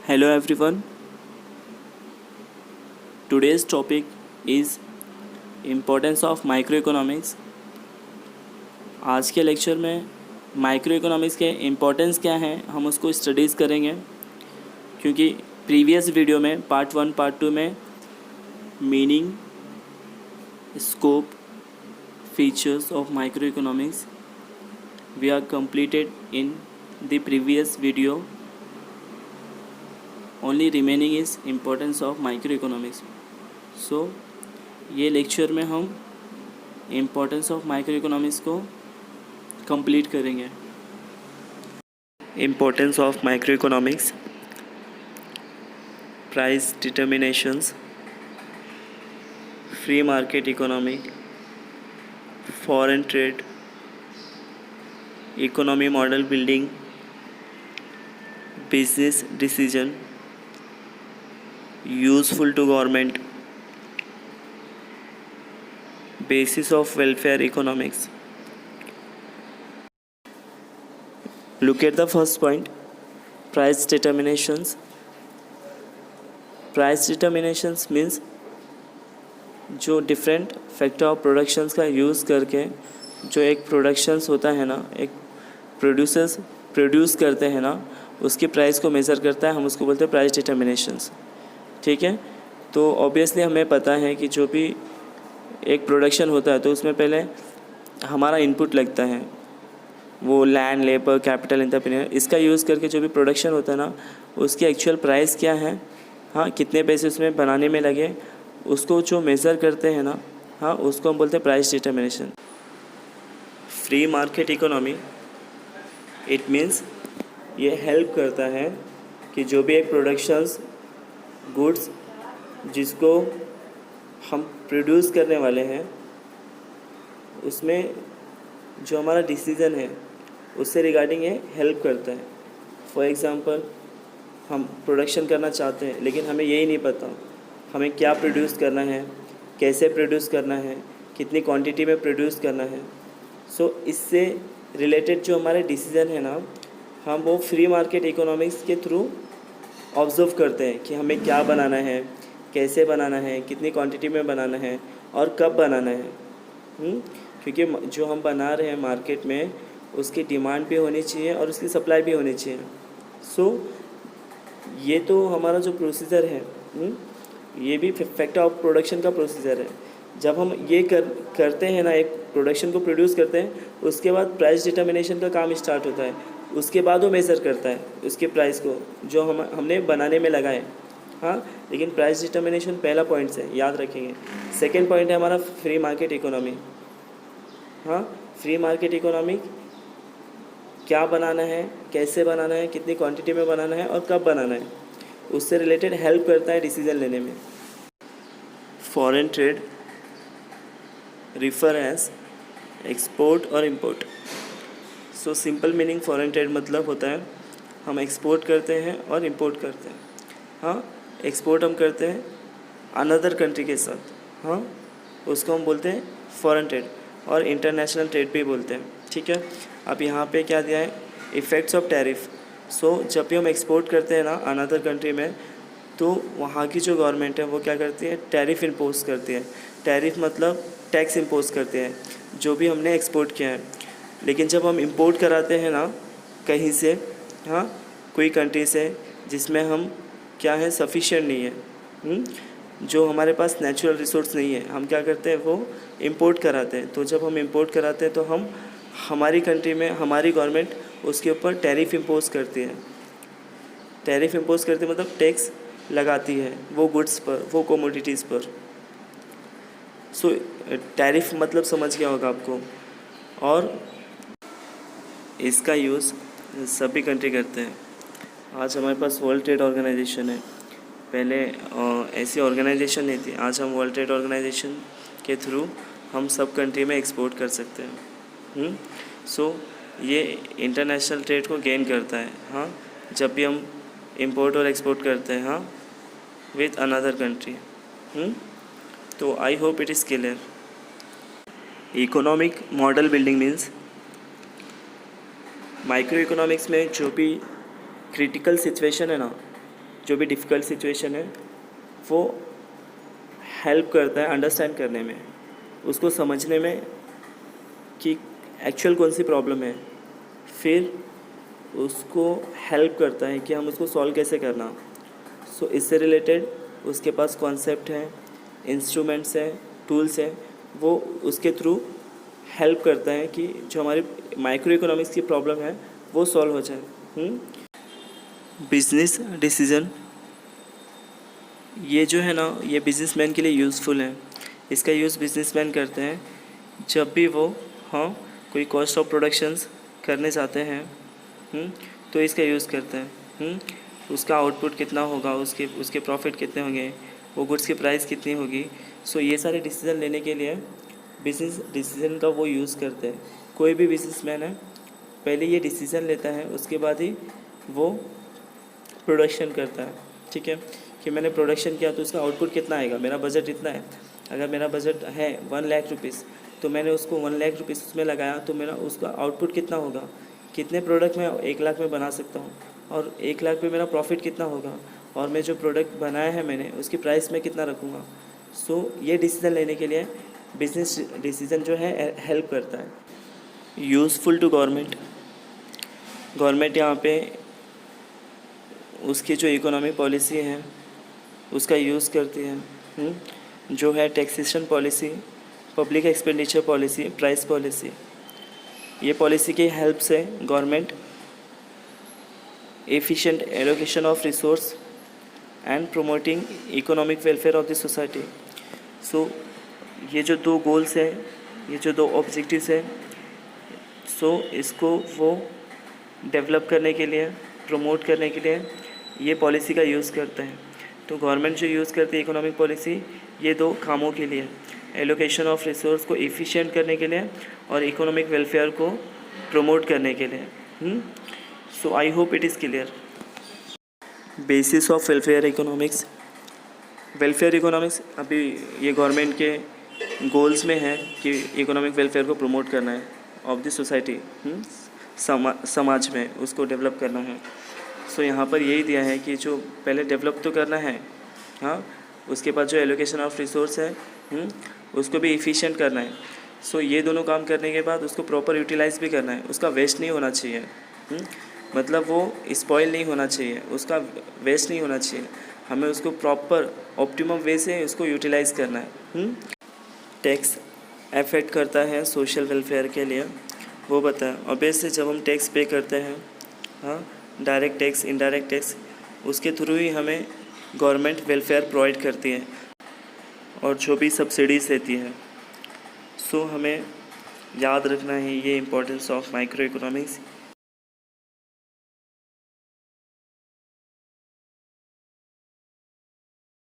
Hello everyone. Today's topic is importance of microeconomics. आज के lecture में माइक्रो इकोनॉमिक्स के इम्पोर्टेंस क्या हैं हम उसको स्टडीज़ करेंगे, क्योंकि प्रीवियस वीडियो में पार्ट 1 पार्ट 2 में meaning, scope, features of micro economics we are completed in the previous video. Only remaining is importance of microeconomics. So ये लेक्चर में हम इम्पोर्टेंस ऑफ माइक्रो इकोनॉमिक्स को कंप्लीट करेंगे. Importance of micro economics, price determinations, free market economy, foreign trade, economy model building, business decision, useful to government, basis of welfare economics. Look at the first point, price determinations. Price determinations means जो different factor of productions का use करके जो एक productions होता है ना, एक producers produce करते हैं ना, उसकी प्राइस को मेज़र करता है, हम उसको बोलते हैं प्राइस डिटर्मिनेशंस. ठीक है, तो ऑब्वियसली हमें पता है कि जो भी एक प्रोडक्शन होता है तो उसमें पहले हमारा इनपुट लगता है, वो लैंड, लेबर, कैपिटल, एंटरप्रेन्योर, इसका यूज़ करके जो भी प्रोडक्शन होता है ना, उसकी एक्चुअल प्राइस क्या है, हाँ, कितने पैसे उसमें बनाने में लगे, उसको जो मेज़र करते हैं ना, हाँ, उसको हम बोलते हैं price determination. Free market economy, it means ये हेल्प करता है कि जो भी एक प्रोडक्शंस गुड्स जिसको हम प्रोड्यूस करने वाले हैं, उसमें जो हमारा डिसीज़न है उससे रिगार्डिंग ये हेल्प करता है. फॉर एग्ज़ाम्पल, हम प्रोडक्शन करना चाहते हैं लेकिन हमें यही नहीं पता हमें क्या प्रोड्यूस करना है, कैसे प्रोड्यूस करना है, कितनी क्वांटिटी में प्रोड्यूस करना है. सो इससे रिलेटेड जो हमारे डिसीज़न है ना, हम वो फ्री मार्केट इकोनॉमिक्स के थ्रू ऑब्जर्व करते हैं कि हमें क्या बनाना है, कैसे बनाना है, कितनी क्वांटिटी में बनाना है और कब बनाना है. क्योंकि जो हम बना रहे हैं मार्केट में, उसकी डिमांड भी होनी चाहिए और उसकी सप्लाई भी होनी चाहिए. सो ये तो हमारा जो प्रोसीजर है, ये भी फैक्टर ऑफ प्रोडक्शन का प्रोसीजर है. जब हम ये करते हैं ना, एक प्रोडक्शन को प्रोड्यूस करते हैं, उसके बाद प्राइस डिटर्मिनेशन का काम स्टार्ट होता है. उसके बाद वो मेज़र करता है उसके प्राइस को जो हमने बनाने में लगाए. हाँ, लेकिन प्राइस डिटर्मिनेशन पहला पॉइंट है, याद रखेंगे. सेकेंड पॉइंट है हमारा फ्री मार्केट इकोनॉमी. हाँ, फ्री मार्केट इकोनॉमी क्या बनाना है, कैसे बनाना है, कितनी क्वांटिटी में बनाना है और कब बनाना है, उससे रिलेटेड हेल्प करता है डिसीजन लेने में. Foreign trade refer as export और import. So simple meaning foreign trade मतलब होता है हम एक्सपोर्ट करते हैं और इंपोर्ट करते हैं. हाँ, एक्सपोर्ट हम करते हैं अनदर कंट्री के साथ, हाँ, उसको हम बोलते हैं फॉरेन ट्रेड, और इंटरनेशनल ट्रेड भी बोलते हैं. ठीक है, अब यहाँ पे क्या दिया है, इफ़ेक्ट्स ऑफ टैरिफ. सो जब भी हम एक्सपोर्ट करते हैं ना अनदर कंट्री में, तो वहाँ की जो गवर्नमेंट है वो क्या करती है, टैरिफ इम्पोज करती है. टैरिफ मतलब टैक्स इम्पोज करते हैं जो भी हमने एक्सपोर्ट किया है. लेकिन जब हम इंपोर्ट कराते हैं ना कहीं से, हाँ, कोई कंट्री से जिसमें हम क्या है सफिशिएंट नहीं है, जो हमारे पास नेचुरल रिसोर्स नहीं है, हम क्या करते हैं, वो इंपोर्ट कराते हैं. तो जब हम इंपोर्ट कराते हैं तो हम हमारी कंट्री में हमारी गवर्नमेंट उसके ऊपर टैरिफ इम्पोज करती है. टैरिफ इम्पोज करती है मतलब टैक्स लगाती है वो गुड्स पर, वो कमोडिटीज़ पर. सो टैरिफ मतलब समझ गया होगा आपको. और इसका यूज़ सभी कंट्री करते हैं. आज हमारे पास वर्ल्ड ट्रेड ऑर्गेनाइजेशन है, पहले ऐसी ऑर्गेनाइजेशन नहीं थी. आज हम वर्ल्ड ट्रेड ऑर्गेनाइजेशन के थ्रू हम सब कंट्री में एक्सपोर्ट कर सकते हैं. सो ये इंटरनेशनल ट्रेड को गेन करता है. हाँ, जब भी हम इंपोर्ट और एक्सपोर्ट करते हैं, हाँ, विथ अनदर कंट्री. तो I hope it is clear. Economic model building means micro economics में जो भी क्रिटिकल सिचुएशन है ना, जो भी डिफ़िकल्ट सिचुएशन है वो हेल्प करता है अंडरस्टैंड करने में, उसको समझने में कि एक्चुअल कौन सी प्रॉब्लम है, फिर उसको हेल्प करता है कि हम उसको सॉल्व कैसे करना। सो इससे रिलेटेड उसके पास कॉन्सेप्ट हैं, इंस्ट्रूमेंट्स हैं, टूल्स हैं, वो उसके थ्रू हेल्प करता है कि जो हमारी माइक्रो इकोनॉमिक्स की प्रॉब्लम है वो सॉल्व हो जाए। बिजनेस डिसीजन ये जो है ना, ये बिजनेसमैन के लिए यूज़फुल है। इसका यूज़ बिजनेसमैन करते हैं जब भी वो कोई कॉस्ट ऑफ प्रोडक्शंस करने चाहते हैं, तो इसका यूज़ करते हैं। उसका आउटपुट कितना होगा, उसके प्रॉफिट कितने होंगे, वो गुड्स की प्राइस कितनी होगी। सो ये सारे डिसीज़न लेने के लिए बिजनेस डिसीज़न का वो यूज़ करते हैं। कोई भी बिजनेसमैन है पहले ये डिसीज़न लेता है, उसके बाद ही वो प्रोडक्शन करता है। ठीक है, कि मैंने प्रोडक्शन किया तो उसका आउटपुट कितना आएगा, मेरा बजट इतना है। अगर मेरा बजट है 1 लाख रुपीज़ तो मैंने उसको 1 लाख रुपीज़ उसमें लगाया, तो मेरा उसका आउटपुट कितना होगा, कितने प्रोडक्ट मैं 1 लाख में बना सकता हूँ, और 1 लाख पे मेरा प्रॉफिट कितना होगा, और मैं जो प्रोडक्ट बनाया है मैंने उसकी प्राइस में कितना रखूँगा। सो ये डिसीज़न लेने के लिए बिजनेस डिसीज़न जो है हेल्प करता है। यूज़फुल टू गवर्नमेंट, गवर्नमेंट यहाँ पे उसकी जो इकोनॉमिक पॉलिसी है उसका यूज़ करती है। जो है taxation policy, public expenditure policy, price policy, ये पॉलिसी की हेल्प से government efficient allocation of resource and promoting economic welfare of the society. So ये जो 2 गोल्स हैं, ये जो 2 ऑब्जेक्टिव्स हैं, सो इसको वो डेवलप करने के लिए, प्रमोट करने के लिए ये पॉलिसी का यूज़ करते हैं। तो गवर्नमेंट जो यूज़ करती है इकोनॉमिक पॉलिसी, ये 2 कामों के लिए, एलोकेशन ऑफ रिसोर्स को एफिशिएंट करने के लिए और इकोनॉमिक वेलफेयर को प्रमोट करने के लिए। So I hope it is clear. Basis of welfare economics, welfare economics अभी ये गवर्नमेंट के गोल्स में है कि इकोनॉमिक वेलफेयर को प्रमोट करना है ऑफ द सोसाइटी, समाज में उसको डेवलप करना है। सो यहाँ पर यही दिया है कि जो पहले डेवलप तो करना है, उसके बाद जो एलोकेशन ऑफ रिसोर्स है उसको भी इफ़िशिएंट करना है। सो ये दोनों काम करने के बाद उसको प्रॉपर यूटिलाइज़ भी करना है, उसका वेस्ट नहीं होना चाहिए। मतलब वो स्पॉइल नहीं होना चाहिए, उसका वेस्ट नहीं होना चाहिए, हमें उसको प्रॉपर ऑप्टिमम वे से उसको यूटिलाइज़ करना है। टैक्स अफेक्ट करता है सोशल वेलफेयर के लिए, वो बताएं। ऑब्वियसली जब हम टैक्स पे करते हैं, डायरेक्ट टैक्स, इनडायरेक्ट टैक्स, उसके थ्रू ही हमें गवर्नमेंट वेलफेयर प्रोवाइड करती है और जो भी सब्सिडीज़ देती है। सो हमें याद रखना है ये इम्पोर्टेंस ऑफ माइक्रो इकोनॉमिक्स,